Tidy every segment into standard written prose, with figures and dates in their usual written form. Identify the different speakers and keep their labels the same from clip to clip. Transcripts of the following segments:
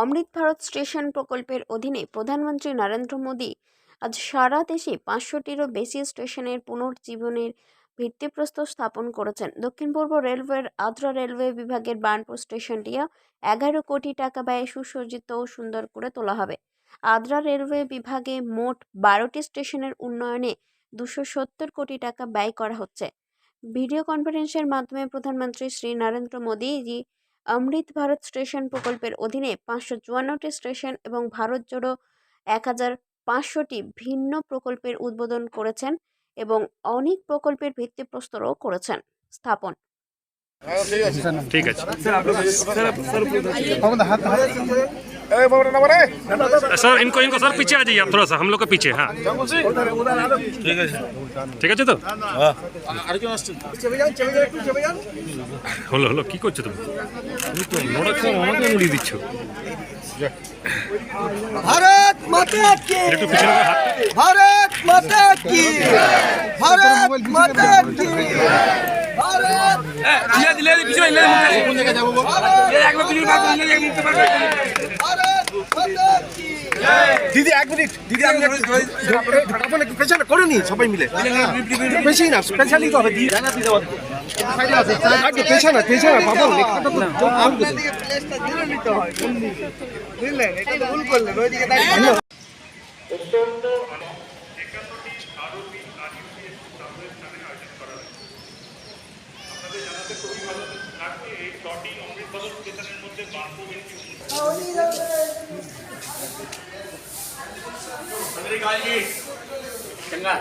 Speaker 1: অমৃত Bharat station প্রকল্পের অধীনে প্রধানমন্ত্রী নরেন্দ্র মোদী আজ সারা দেশে 500টিরও বেশি স্টেশনের পুনর্জীবনের ভিত্তিপ্রস্তর স্থাপন করেছেন। দক্ষিণ পূর্ব রেলওয়ের আদ্রা রেলওয়ে বিভাগের বার্নপুর স্টেশনটিও 11 কোটি টাকা ব্যয়ে সুসজ্জিত ও সুন্দর করে তোলা হবে। আদ্রা রেলওয়ে বিভাগে মোট 12টি স্টেশনের উন্নয়নে 270 কোটি টাকা ব্যয় করা হচ্ছে। ভিডিও কনফারেন্সের মাধ্যমে প্রধানমন্ত্রী শ্রী নরেন্দ্র মোদী অমৃত ভারত স্টেশন প্রকল্পের অধীনে 554টি স্টেশন এবং ভারত জোড়ো 1500টি ভিন্ন প্রকল্পের উদ্বোধন করেছেন এবং অনেক প্রকল্পের ভিত্তিপ্রস্তরও করেছেন স্থাপন।
Speaker 2: ঠিক আছে सर, इनको सर पीछे आ जाइए आप, थोड़ा सा हम लोग के पीछे। हाँ ঠিক আছে তো? হলো হলো, কি করছো তুমি? আমাকে মুড়ি দিচ্ছ।
Speaker 3: भारत माता की,
Speaker 2: একটু পিছনে করে হাত।
Speaker 3: भारत माता की, भारत माता की, भारत
Speaker 4: দিদি এক মিনিট, দিদি আমি একটু পেছনে করে নি সবাই মিলে, বেশি না স্পেশালি তো হবে পেছনে পেছনে বাবা লেখাটা তো বুঝলেন, এটা তো ভুল করলেন ওইদিকে দাঁড়িয়ে।
Speaker 2: ঠিক নাই।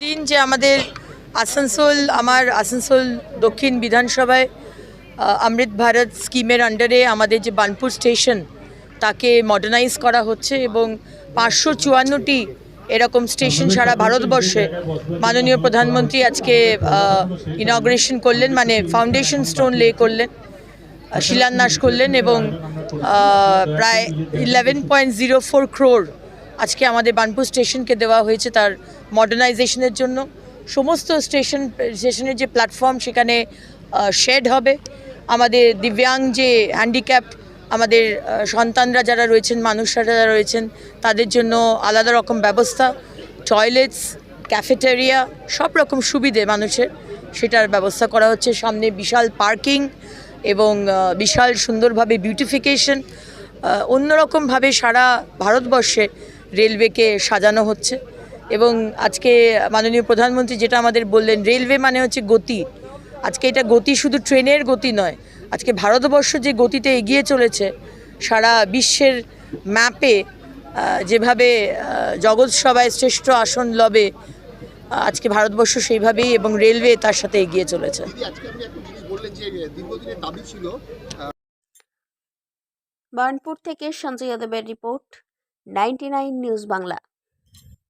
Speaker 5: দিন যে আমাদের আসানসোল দক্ষিণ বিধানসভায় অমৃত ভারত স্কিমের আন্ডারে আমাদের যে বার্নপুর স্টেশন তাকে মডার্নাইজ করা হচ্ছে এবং 554টি এরকম স্টেশন সারা ভারতবর্ষে মাননীয় প্রধানমন্ত্রী আজকে ইনগ্রেশন করলেন, মানে ফাউন্ডেশন স্টোন লে করলেন, শিলান্যাস করলেন এবং প্রায় 11.04 crore আজকে আমাদের বার্নপুর স্টেশনকে দেওয়া হয়েছে তার মডার্নাইজেশনের জন্য। সমস্ত স্টেশনের যে প্ল্যাটফর্ম সেখানে শেড হবে, আমাদের দিব্যাং যে হ্যান্ডিক্যাপড আমাদের সন্তানরা যারা রয়েছেন, মানুষরা যারা রয়েছেন তাদের জন্য আলাদা রকম ব্যবস্থা, টয়লেটস, ক্যাফেটেরিয়া, সব রকম সুবিধে মানুষের সেটার ব্যবস্থা করা হচ্ছে। সামনে বিশাল পার্কিং এবং বিশাল সুন্দরভাবে বিউটিফিকেশন, অন্যরকমভাবে সারা ভারতবর্ষে রেলওয়েকে সাজানো হচ্ছে। এবং আজকে মাননীয় প্রধানমন্ত্রী যেটা আমাদের বললেন, রেলওয়ে মানে হচ্ছে গতি। আজকে এটা গতি শুধু ট্রেনের গতি নয়, আজকে ভারতবর্ষ যে গতিতে এগিয়ে চলেছে সারা বিশ্বের ম্যাপে, যেভাবে জগৎ সভায় শ্রেষ্ঠ আসন লবে আজকে ভারতবর্ষ সেইভাবেই এবং রেলওয়ে তার সাথে এগিয়ে চলেছে।
Speaker 1: বার্নপুর থেকে সঞ্জয় যাদবের রিপোর্ট, 99 নিউজ বাংলা।